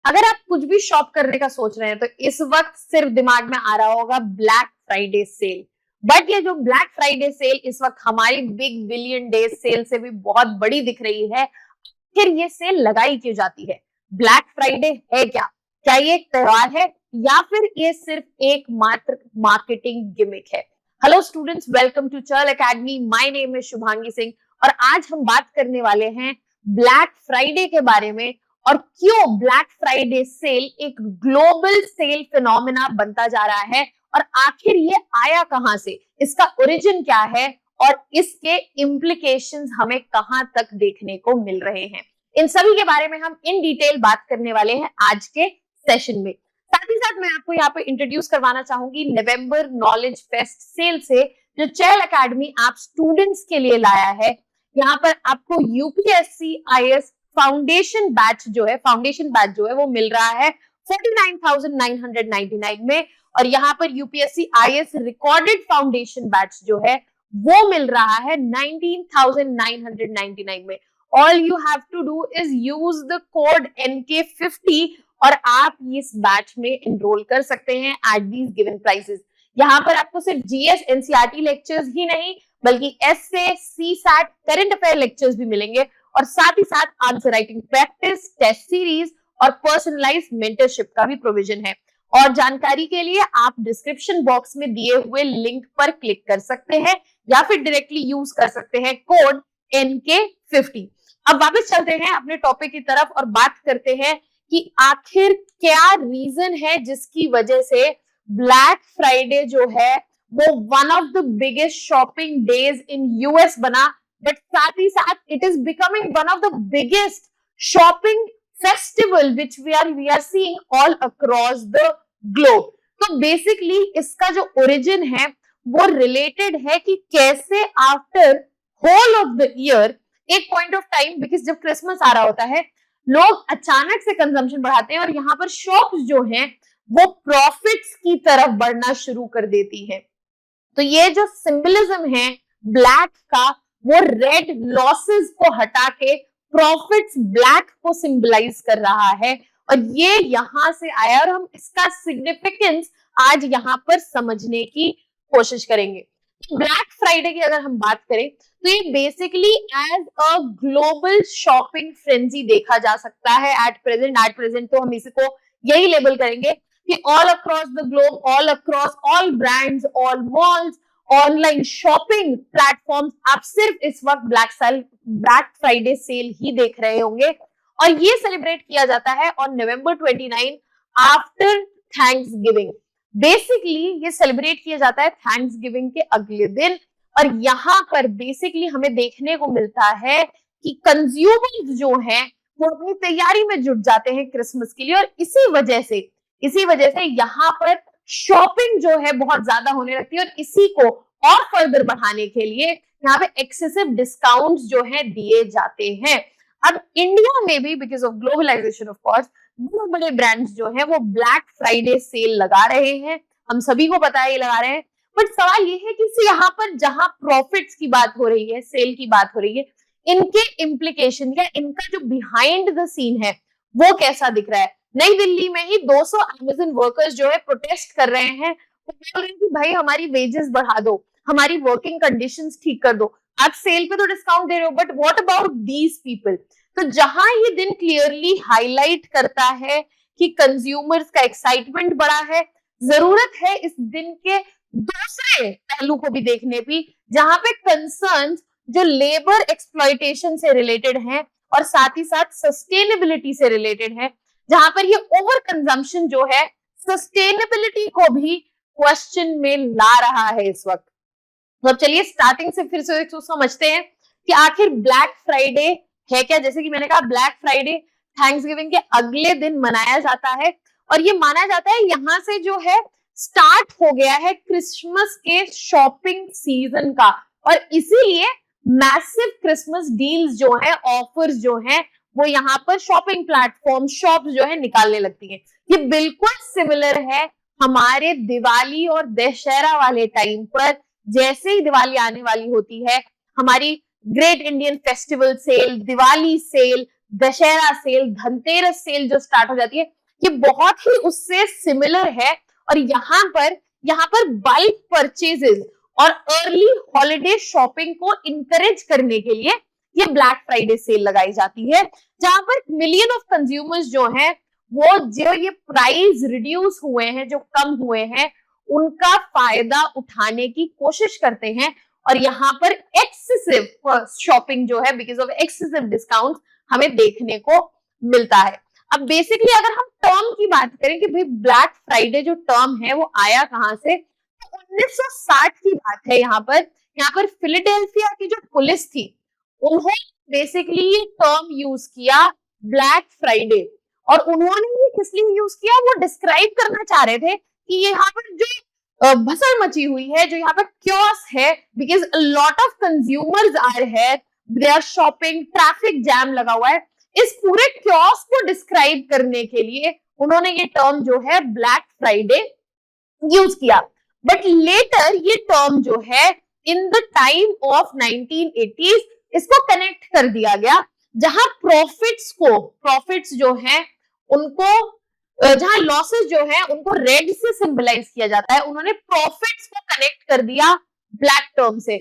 अगर आप कुछ भी शॉप करने का सोच रहे हैं तो इस वक्त सिर्फ दिमाग में आ रहा होगा ब्लैक फ्राइडे सेल। बट ये जो ब्लैक फ्राइडे सेल इस वक्त हमारी बिग बिलियन डेज सेल से भी बहुत बड़ी दिख रही है। फिर ये सेल लगाई क्यों जाती है? ब्लैक फ्राइडे है क्या? क्या ये एक त्योहार है या फिर ये सिर्फ एक मात्र मार्केटिंग गिमिक है? हेलो स्टूडेंट्स, वेलकम टू चर्ल academy. My name is Shubhangi Singh और आज हम बात करने वाले हैं ब्लैक फ्राइडे के बारे में और क्यों ब्लैक फ्राइडे सेल एक ग्लोबल सेल फिनोमेना बनता जा रहा है और आखिर ये आया कहां से, इसका ओरिजिन क्या है और इसके इम्प्लीकेशंस हमें कहां तक देखने को मिल रहे हैं। इन सभी के बारे में हम इन डिटेल बात करने वाले हैं आज के सेशन में। साथ ही साथ मैं आपको यहाँ पे इंट्रोड्यूस करवाना चाहूंगी नवंबर नॉलेज फेस्ट सेल से जो चर्ल एकेडमी आप स्टूडेंट्स के लिए लाया है। यहाँ पर आपको यूपीएससी आईएएस फाउंडेशन बैच जो है वो मिल रहा है 49,999 में और यहाँ पर UPSC IAS recorded foundation batch जो है वो मिल रहा है 19,999 में। All you have to do is use the code NK50 और आप इस बैच में एनरोल कर सकते हैं एट दीज गिवन प्राइसेस। यहाँ पर आपको सिर्फ जीएस एनसीईआरटी लेक्चर्स ही नहीं बल्कि essay, CSAT, current affair lectures भी मिलेंगे और साथ ही साथ answer writing practice, test series और पर्सनलाइज्ड मेंटरशिप का भी प्रोविजन है। और जानकारी के लिए आप डिस्क्रिप्शन बॉक्स में दिए हुए लिंक पर क्लिक कर सकते हैं या फिर डायरेक्टली यूज कर सकते हैं कोड NK50। अब वापस चलते हैं अपने टॉपिक की तरफ और बात करते हैं कि आखिर क्या रीजन है जिसकी वजह से ब्लैक फ्राइडे जो है वो one of the biggest shopping days in US बना, बट साथ ही साथ it is becoming one of the biggest shopping festival which we are seeing all across the globe. तो बेसिकली इसका जो ओरिजिन है वो रिलेटेड है कि कैसे after whole of the year एक पॉइंट ऑफ टाइम, बिकॉज जब क्रिसमस आ रहा होता है लोग अचानक से कंजम्पशन बढ़ाते हैं और यहाँ पर शॉप्स जो हैं वो प्रॉफिट्स की तरफ बढ़ना शुरू कर देती है। तो ये जो सिंबलिज्म है ब्लैक का वो रेड लॉसेस को हटा के प्रॉफिट्स ब्लैक को सिंबलाइज कर रहा है और ये यहां से आया और हम इसका सिग्निफिकेंस आज यहाँ पर समझने की कोशिश करेंगे। ब्लैक फ्राइडे की अगर हम बात करें तो ये basically as a global shopping frenzy देखा जा सकता है एट प्रेजेंट तो हम इसको यही लेबल करेंगे कि all across the globe, all across all brands, all malls, online shopping platforms आप सिर्फ इस वक्त ब्लैक फ्राइडे सेल ही देख रहे होंगे और ये सेलिब्रेट किया जाता है on November 29 after Thanksgiving. Basically ये सेलिब्रेट किया जाता है थैंक्सगिविंग के अगले दिन और यहाँ पर बेसिकली हमें देखने को मिलता है कि कंज्यूमर्स जो हैं वो अपनी तैयारी में जुट जाते हैं क्रिसमस के लिए और इसी वजह से यहाँ पर शॉपिंग जो है बहुत ज्यादा होने लगती है और इसी को और फर्दर बढ़ाने के लिए यहाँ पे एक्सेसिव डिस्काउंट्स जो है दिए जाते हैं। अब इंडिया में भी because of globalization of course बहुत बड़े ब्रांड्स जो है वो ब्लैक फ्राइडे सेल लगा रहे हैं, हम सभी को पता है ये लगा रहे हैं। बट सवाल ये है कि यहाँ पर जहां प्रॉफिट्स की बात हो रही है, सेल की बात हो रही है, इनके इम्प्लीकेशन या इनका जो बिहाइंड द सीन है वो कैसा दिख रहा है। नई दिल्ली में ही 200 अमेज़न वर्कर्स जो है प्रोटेस्ट कर रहे हैं, वो बोल रहे हैं कि भाई हमारी वेजेस बढ़ा दो, हमारी वर्किंग कंडीशंस ठीक कर दो। आप सेल पे तो डिस्काउंट दे रहे हो but what about these people. तो जहां ये दिन क्लियरली हाईलाइट करता है कि कंज्यूमर्स का एक्साइटमेंट बढ़ा है, जरूरत है इस दिन के दूसरे पहलू को भी देखने की जहां पे कंसर्न्स जो लेबर एक्सप्लॉयटेशन से रिलेटेड हैं और साथ ही साथ सस्टेनेबिलिटी से रिलेटेड है, जहां पर ये ओवर कंजम्पशन जो है सस्टेनेबिलिटी को भी क्वेश्चन में ला रहा है इस वक्त। तो अब चलिए स्टार्टिंग से फिर से समझते हैं कि आखिर ब्लैक फ्राइडे है क्या। जैसे कि मैंने कहा ब्लैक फ्राइडे थैंक्सगिविंग के अगले दिन मनाया जाता है और ये माना जाता है यहाँ से जो है स्टार्ट हो गया है क्रिसमस के शॉपिंग सीजन का और इसीलिए मैसिव क्रिसमस डील्स जो है, ऑफर्स जो है वो यहाँ पर शॉपिंग प्लेटफॉर्म शॉप्स जो है निकालने लगती है। ये बिल्कुल सिमिलर है हमारे दिवाली और दशहरा वाले टाइम पर। जैसे ही दिवाली आने वाली होती है हमारी great Indian festival sale, Diwali sale, Dussehra sale, Dhanteras sale जो स्टार्ट हो जाती है, ये बहुत ही उससे सिमिलर है। और यहाँ पर बल्क परचेजेस और अर्ली हॉलिडे शॉपिंग को इंकरेज करने के लिए ये ब्लैक फ्राइडे सेल लगाई जाती है, जहां पर मिलियन ऑफ कंज्यूमर्स जो हैं वो जो ये प्राइस रिड्यूस हुए हैं, जो कम हुए हैं, उनका फायदा उठाने की कोशिश करते हैं। और यहाँ पर एक्सेसिव शॉपिंग जो है बिकॉज ऑफ एक्सेसिव डिस्काउंट हमें देखने को मिलता है। अब बेसिकली अगर हम टर्म की बात करें कि भाई ब्लैक फ्राइडे जो टर्म है वो आया कहां से, तो 1960 की बात है। यहाँ पर फिलाडेल्फिया की जो पुलिस थी उन्होंने बेसिकली ये टर्म यूज किया ब्लैक फ्राइडे। और उन्होंने ये किस लिए यूज किया, वो डिस्क्राइब करना चाह रहे थे कि यहाँ पर जो भसड़ मची हुई है, जो यहाँ पर क्योस है, because lot of consumers are है, they are shopping, traffic jam लगा हुआ है, इस पूरे क्योस को डिस्क्राइब करने के लिए उन्होंने ये टर्म जो है ब्लैक फ्राइडे यूज किया। बट लेटर ये टर्म जो है in the time of 1980s इसको कनेक्ट कर दिया गया, जहां प्रॉफिट्स जो है उनको, जहां लॉसेस जो है उनको रेड से सिंबलाइज किया जाता है, उन्होंने प्रॉफिट्स को कनेक्ट कर दिया ब्लैक टर्म से।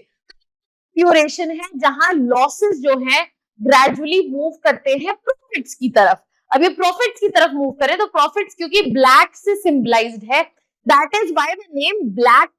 ड्यूरेशन है जहां लॉसेस जो है ग्रेजुअली मूव करते हैं प्रॉफिट्स की तरफ। अब ये प्रॉफिट्स की तरफ मूव करें तो प्रॉफिट्स क्योंकि ब्लैक से सिंबलाइज्ड है, that is why the name black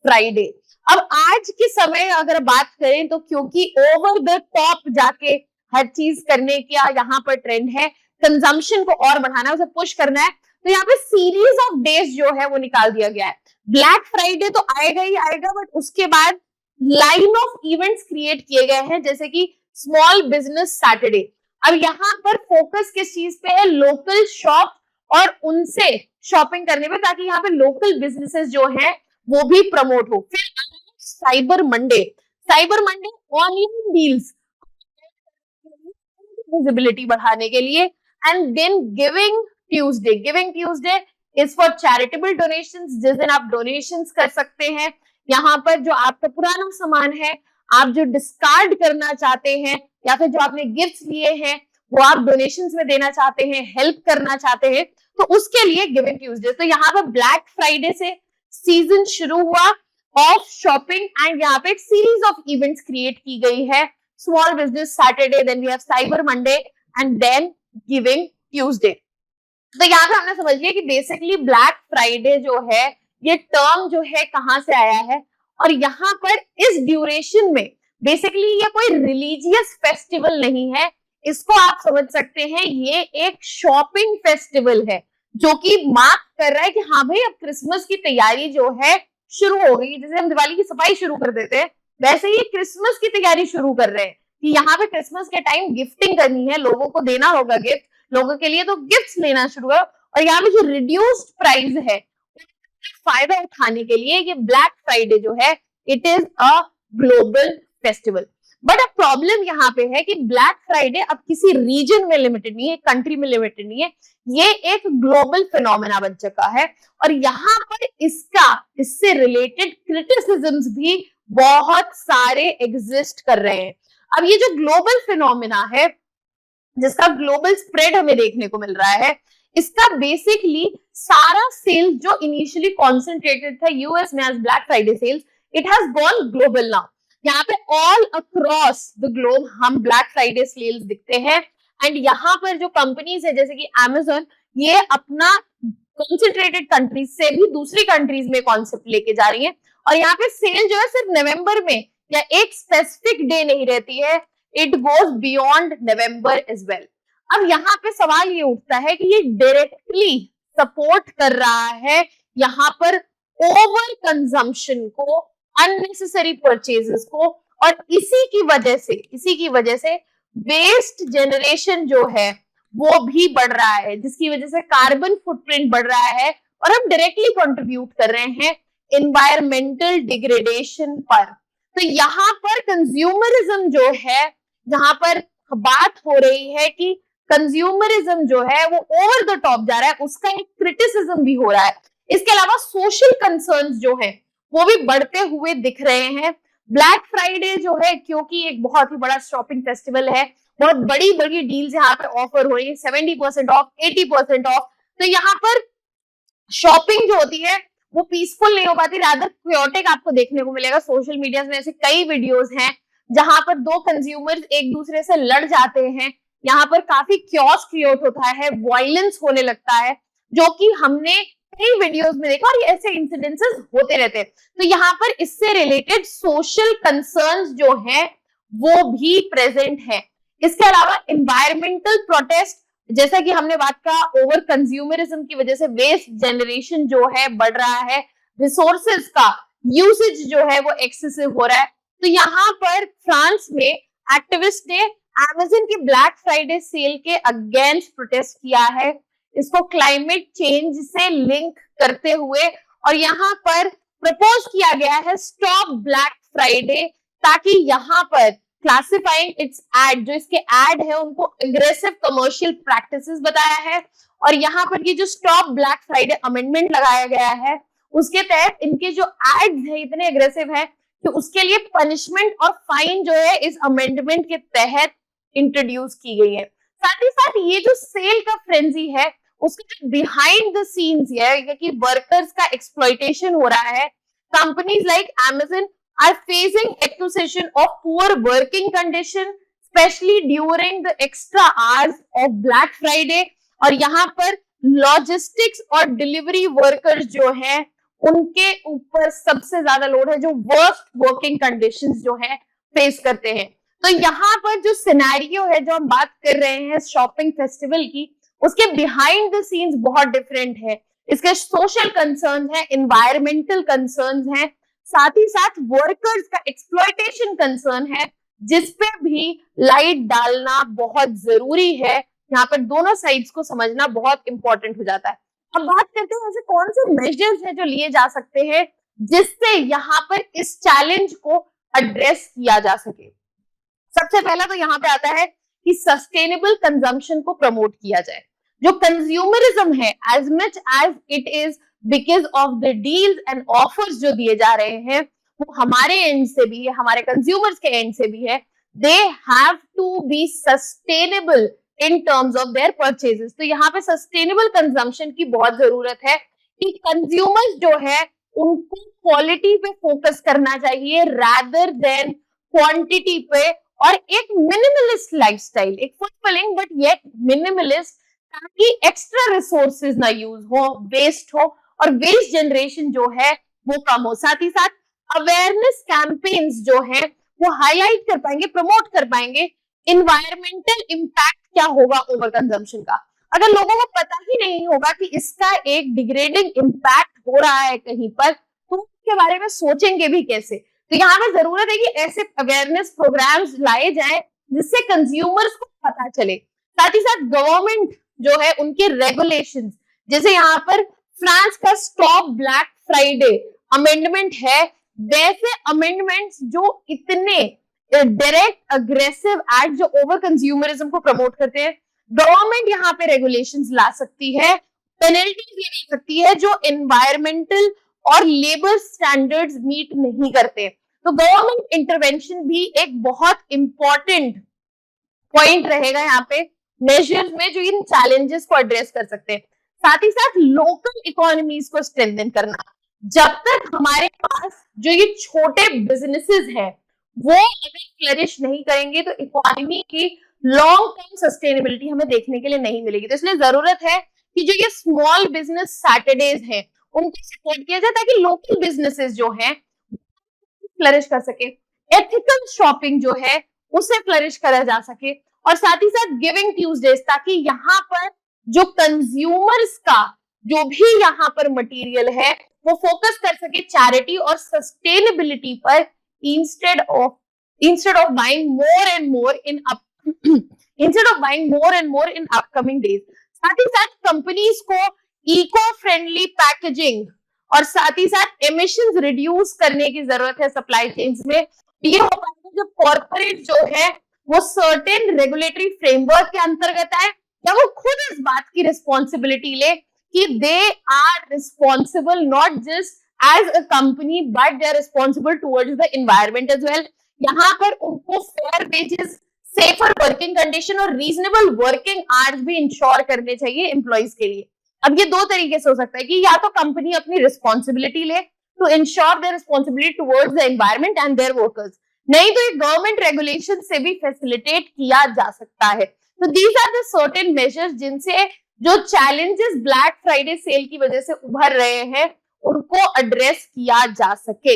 Friday. अब आज के समय अगर बात करें तो क्योंकि ओवर द टॉप जाके हर चीज करने का यहाँ पर ट्रेंड है, कंजम्पशन को और बढ़ाना है, उसे पुश करना है, तो यहाँ पे सीरीज ऑफ डेज जो है वो निकाल दिया गया है। ब्लैक फ्राइडे तो आएगा ही आएगा, बट उसके बाद लाइन ऑफ इवेंट्स क्रिएट किए गए हैं, जैसे कि स्मॉल बिजनेस सैटरडे। अब यहाँ पर फोकस किस चीज पे है, लोकल शॉप और उनसे शॉपिंग करने पे, ताकि यहाँ पे लोकल बिजनेसेस जो हैं वो भी प्रमोट हो। फिर cyber Monday online deals visibility बढ़ाने के लिए। And then giving Tuesday is for charitable donations, जिस दिन आप डोनेशंस कर सकते हैं। यहाँ पर जो आपका पुराना सामान है, आप जो डिस्कार्ड करना चाहते हैं, या फिर जो आपने गिफ्ट्स लिए हैं वो आप डोनेशंस में देना चाहते हैं, हेल्प करना चाहते हैं, तो उसके लिए गिविंग ट्यूसडे। तो यहाँ पर ब्लैक फ्राइडे से सीजन शुरू हुआ ऑफ शॉपिंग, एंड यहाँ पे एक सीरीज ऑफ इवेंट्स क्रिएट की गई है। Small business Saturday, then we have cyber Monday, and then giving Tuesday. तो यहाँ पे हमने समझ लिया कि बेसिकली ब्लैक फ्राइडे जो है ये टर्म जो है कहाँ से आया है। और यहाँ पर इस ड्यूरेशन में बेसिकली ये कोई रिलीजियस फेस्टिवल नहीं है, इसको आप समझ सकते हैं ये एक शॉपिंग फेस्टिवल है, जो कि मार्क कर रहा है कि हाँ भाई अब क्रिसमस की तैयारी जो है शुरू हो गई। जैसे हम दिवाली की सफाई शुरू कर देते हैं, वैसे ही क्रिसमस की तैयारी शुरू कर रहे हैं कि यहाँ पे क्रिसमस के टाइम गिफ्टिंग करनी है, लोगों को देना होगा गिफ्ट, लोगों के लिए तो गिफ्ट्स लेना शुरू करो। और यहाँ पे जो रिड्यूस्ड प्राइस है फायदा उठाने के लिए ये ब्लैक फ्राइडे जो है it is a global festival. But अब प्रॉब्लम यहाँ पे है कि ब्लैक फ्राइडे अब किसी रीजन में लिमिटेड नहीं है, कंट्री में लिमिटेड नहीं है, ये एक ग्लोबल फिनोमेना बन चुका है। और यहाँ पर इससे रिलेटेड क्रिटिसिज्म्स भी बहुत सारे एग्जिस्ट कर रहे हैं। अब ये जो ग्लोबल फिनोमेना है, जिसका ग्लोबल स्प्रेड हमें देखने को मिल रहा है, इसका बेसिकली सारा सेल्स जो इनिशियली कॉन्सेंट्रेटेड था यूएस में as Black Friday sales, it has gone global now. यहाँ पे ऑल अक्रॉस द ग्लोब हम ब्लैक फ्राइडे सेल्स दिखते हैं। एंड यहाँ पर जो कंपनीज है जैसे कि Amazon, ये अपना कॉन्सेंट्रेटेड कंट्रीज से भी दूसरी कंट्रीज में कॉन्सेप्ट लेके जा रही है। और यहाँ पे सेल जो है सिर्फ नवंबर में या एक स्पेसिफिक डे नहीं रहती है, it goes beyond November as well. अब यहाँ पे सवाल ये उठता है कि ये डायरेक्टली सपोर्ट कर रहा है यहाँ पर ओवर कंजम्पशन को, अननेसेसरी परचेजेस को, और इसी की वजह से वेस्ट जनरेशन जो है वो भी बढ़ रहा है, जिसकी वजह से कार्बन फुटप्रिंट बढ़ रहा है और हम डायरेक्टली कंट्रीब्यूट कर रहे हैं एनवायरमेंटल डिग्रेडेशन पर। तो यहाँ पर कंज्यूमरिज्म जो है, जहां पर बात हो रही है कि कंज्यूमरिज्म जो है वो ओवर द टॉप जा रहा है, उसका एक क्रिटिसिज्म भी हो रहा है। इसके अलावा सोशल कंसर्न्स जो है वो भी बढ़ते हुए दिख रहे हैं। ब्लैक फ्राइडे जो है क्योंकि एक बहुत ही बड़ा शॉपिंग फेस्टिवल है, बहुत बड़ी बड़ी डील्स यहाँ पे ऑफर हो रही है, 70% ऑफ, 80% ऑफ। तो यहाँ पर शॉपिंग जो होती है वो पीसफुल नहीं हो पाती, रादर क्योटिक आपको देखने को मिलेगा। सोशल मीडिया में ऐसे कई वीडियोस हैं जहां पर दो कंज्यूमर्स एक दूसरे से लड़ जाते हैं, यहाँ पर काफी क्योस क्रिएट होता है, वायलेंस होने लगता है, जो कि हमने कई वीडियोस में देखा और ऐसे इंसिडेंसेस होते रहते हैं। तो यहाँ पर इससे रिलेटेड सोशल कंसर्न्स जो है वो भी प्रेजेंट है। इसके अलावा एनवायरमेंटल प्रोटेस्ट, जैसा कि हमने बात कहा, ओवर कंज्यूमरिज्म की वजह से वेस्ट जनरेशन जो है बढ़ रहा है, रिसोर्सेज का यूसेज जो है वो एक्सेसिव हो रहा है। तो यहाँ पर फ्रांस में एक्टिविस्ट ने अमेज़न की ब्लैक फ्राइडे सेल के अगेंस्ट प्रोटेस्ट किया है, इसको क्लाइमेट चेंज से लिंक करते हुए, और यहाँ पर प्रपोज किया गया है स्टॉप ब्लैक फ्राइडे, ताकि यहाँ पर क्लासिफाइंग इट्स एड, जो इसके एड है उनको अग्रेसिव कमर्शियल प्रैक्टिसेस बताया है। और यहाँ पर ये जो स्टॉप ब्लैक फ्राइडे अमेंडमेंट लगाया गया है उसके तहत इनके जो एड्स है इतने अग्रेसिव है कि उसके लिए पनिशमेंट और फाइन जो है इस अमेंडमेंट के तहत इंट्रोड्यूस की गई है। साथ ही साथ ये जो सेल का फ्रेंजी है उसके जो बिहाइंड द सीन्स है कि वर्कर्स का एक्सप्लॉइटेशन हो रहा है। Companies like Amazon are facing accusation of poor working condition, especially during the extra hours of Black Friday। और यहाँ पर लॉजिस्टिक्स और डिलीवरी वर्कर्स जो हैं उनके ऊपर सबसे ज्यादा लोड है, जो वर्स्ट वर्किंग कंडीशंस जो है फेस करते हैं। तो यहाँ पर जो सिनेरियो है जो हम बात कर रहे हैं शॉपिंग फेस्टिवल की, उसके बिहाइंड द सीन्स बहुत डिफरेंट है। इसके सोशल कंसर्न है, एनवायरमेंटल कंसर्न है, साथ ही साथ वर्कर्स का एक्सप्लॉयटेशन कंसर्न है, जिसपे भी लाइट डालना बहुत जरूरी है। यहाँ पर दोनों साइड्स को समझना बहुत इंपॉर्टेंट हो जाता है। अब बात करते हैं ऐसे कौन से मेजर्स हैं जो लिए जा सकते हैं जिससे यहाँ पर इस चैलेंज को एड्रेस किया जा सके। सबसे पहला तो यहाँ पे आता है कि सस्टेनेबल कंजम्पशन को प्रमोट किया जाए। जो कंज्यूमरिज्म है, as much as it is because of the deals and offers जो दिए जा रहे हैं, वो हमारे एंड से भी है, हमारे कंज्यूमर्स के एंड से भी है, they have to be sustainable in terms of their purchases. तो यहाँ पे सस्टेनेबल कंजम्पशन की बहुत जरूरत है कि कंज्यूमर्स जो है उनको क्वालिटी पे फोकस करना चाहिए रादर देन क्वांटिटी पे, और एक मिनिमलिस्ट लाइफस्टाइल, एक फुलफिलिंग बट येट मिनिमलिस्ट, ताकि एक्स्ट्रा रिसोर्सेज ना यूज हो, वेस्ट हो, और वेस्ट जनरेशन जो है वो कम हो। साथ ही साथ अवेयरनेस कैंपेन्स जो है वो हाईलाइट कर पाएंगे, प्रमोट कर पाएंगे इन्वायरमेंटल इम्पैक्ट क्या होगा ओवर कंजम्पशन का। अगर लोगों को पता ही नहीं होगा कि इसका एक डिग्रेडिंग इम्पैक्ट हो रहा है कहीं पर, तो उसके बारे में सोचेंगे भी कैसे। तो यहाँ पे जरूरत है कि ऐसे अवेयरनेस प्रोग्राम्स लाए जाए जिससे कंज्यूमर्स को पता चले। साथ ही साथ गवर्नमेंट जो है उनके रेगुलेशंस, जैसे यहाँ पर फ्रांस का स्टॉप ब्लैक फ्राइडे अमेंडमेंट है, वैसे अमेंडमेंट्स जो इतने डायरेक्ट अग्रेसिव एक्ट जो ओवर कंज्यूमरिज्म को प्रमोट करते हैं, गवर्नमेंट यहाँ पे रेगुलेशंस ला सकती है, पेनल्टीज ले सकती है जो एनवायरमेंटल और लेबर स्टैंडर्ड्स मीट नहीं करते। तो गवर्नमेंट इंटरवेंशन भी एक बहुत इंपॉर्टेंट पॉइंट रहेगा यहाँ पे मेजर्स में जो इन चैलेंजेस को एड्रेस कर सकते हैं। साथ ही साथ लोकल इकोनॉमीज को स्ट्रेंथन करना। जब तक हमारे पास जो ये छोटे बिजनेसेस हैं वो अगर फ्लरिश नहीं करेंगे तो इकोनॉमी की लॉन्ग टर्म सस्टेनेबिलिटी हमें देखने के लिए नहीं मिलेगी। तो इसलिए जरूरत है कि जो ये स्मॉल बिजनेस सैटरडेज हैं उनको सपोर्ट किया जाए ताकि लोकल बिजनेसेस जो हैं फ्लरिश कर सके, एथिकल शॉपिंग जो है उसे फ्लरिश करा जा सके, और साथ ही साथ गिविंग ट्यूसडेज, ताकि यहाँ पर जो कंज्यूमर्स का जो भी यहाँ पर मटेरियल है वो फोकस कर सके चैरिटी और सस्टेनेबिलिटी पर, instead of buying more and more in upcoming days. साथ ही साथ कंपनीज को इको फ्रेंडली पैकेजिंग और साथ ही साथ एमिशंस रिड्यूस करने की जरूरत है सप्लाई चेन्स में। ये हो पाएगा जब कॉर्पोरेट जो है वो सर्टेन रेगुलेटरी फ्रेमवर्क के अंतर्गत आए, या वो खुद इस बात की रिस्पॉन्सिबिलिटी ले कि they are responsible not just as a company but they are responsible towards the environment as well. यहाँ पर उनको fair wages, safer working condition और रीजनेबल वर्किंग आवर्स भी इंश्योर करने चाहिए एम्प्लॉइज के लिए। अब ये दो तरीके से हो सकता है कि या तो कंपनी अपनी रिस्पॉन्सिबिलिटी ले to ensure their responsibility towards the environment and their workers, नहीं तो एक गवर्नमेंट रेगुलेशन से भी फैसिलिटेट किया जा सकता है। तो these are the certain measures जिनसे जो चैलेंजेस ब्लैक फ्राइडे सेल की वजह से उभर रहे हैं उनको एड्रेस किया जा सके।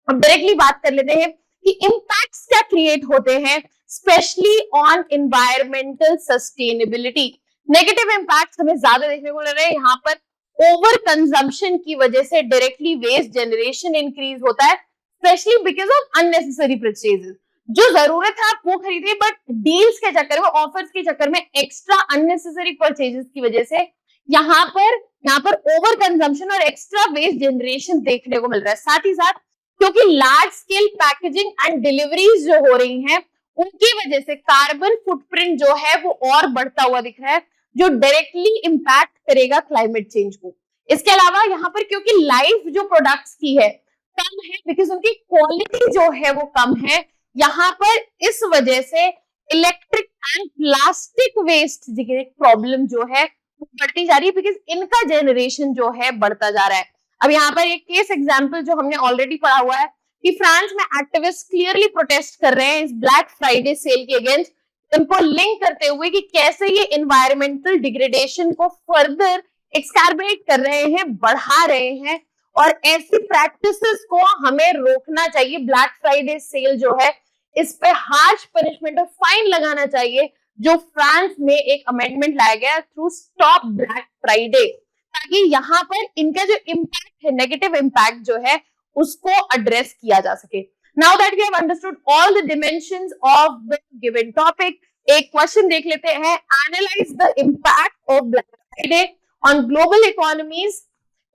अब डायरेक्टली बात कर लेते हैं कि इम्पैक्ट्स क्या क्रिएट होते हैं specially on environmental sustainability. Negative impacts हमें ज्यादा देखने को मिल रहे हैं यहाँ पर। ओवर कंजम्पशन की वजह से डायरेक्टली वेस्ट जनरेशन इंक्रीज होता है, specially because of unnecessary purchases. जो जरूरत है आप वो खरीदिए, बट डील्स के चक्कर में, ऑफर्स के चक्कर में एक्स्ट्रा अननेसेसरी परचेजेस की वजह से यहाँ पर ओवर कंजम्पशन और एक्स्ट्रा वेस्ट जनरेशन देखने को मिल रहा है। साथ ही साथ क्योंकि large scale packaging and deliveries जो हो रही हैं उनकी वजह से कार्बन फुटप्रिंट जो है वो और बढ़ता हुआ दिख रहा है, जो डायरेक्टली इंपैक्ट करेगा क्लाइमेट चेंज को। इसके अलावा यहाँ पर क्योंकि लाइफ जो प्रोडक्ट्स की है कम है, बिकॉज उनकी क्वालिटी जो है वो कम है, यहाँ पर इस वजह से electric and plastic waste problem जो है वो बढ़ती जा रही है, बिकॉज इनका जनरेशन जो है बढ़ता जा रहा है। अब यहाँ पर एक केस एग्जांपल जो हमने ऑलरेडी पढ़ा हुआ है कि फ्रांस में एक्टिविस्ट क्लियरली प्रोटेस्ट कर रहे हैं इस ब्लैक फ्राइडे सेल के अगेंस्ट, उनको लिंक करते हुए कि कैसे ये एनवायरमेंटल डिग्रेडेशन को फर्दर एक्सकैर्बेट कर रहे हैं, बढ़ा रहे हैं, और ऐसी प्रैक्टिसेस को हमें रोकना चाहिए। ब्लैक फ्राइडे सेल जो है इस पे हार्श पनिशमेंट और फाइन लगाना चाहिए, जो फ्रांस में एक अमेंडमेंट लाया गया थ्रू स्टॉप ब्लैक फ्राइडे, ताकि यहाँ पर इनका जो इम्पैक्ट है, नेगेटिव इम्पैक्ट जो है उसको एड्रेस किया जा सके। Now that we have understood all the dimensions of the given topic, एक क्वेश्चन देख लेते हैं। Analyse the impact of Black Friday on global economies,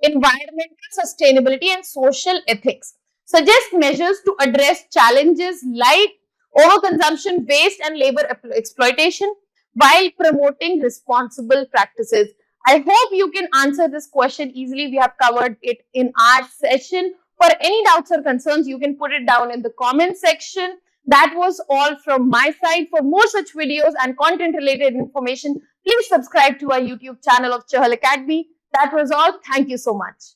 environmental sustainability and social ethics. Suggest measures to address challenges like overconsumption, waste and labor exploitation while promoting responsible practices. I hope you can answer this question easily. We have covered it in our session. For any doubts or concerns, you can put it down in the comment section. That was all from my side. For more such videos and content related information, please subscribe to our YouTube channel of Chahal Academy. That was all. Thank you so much.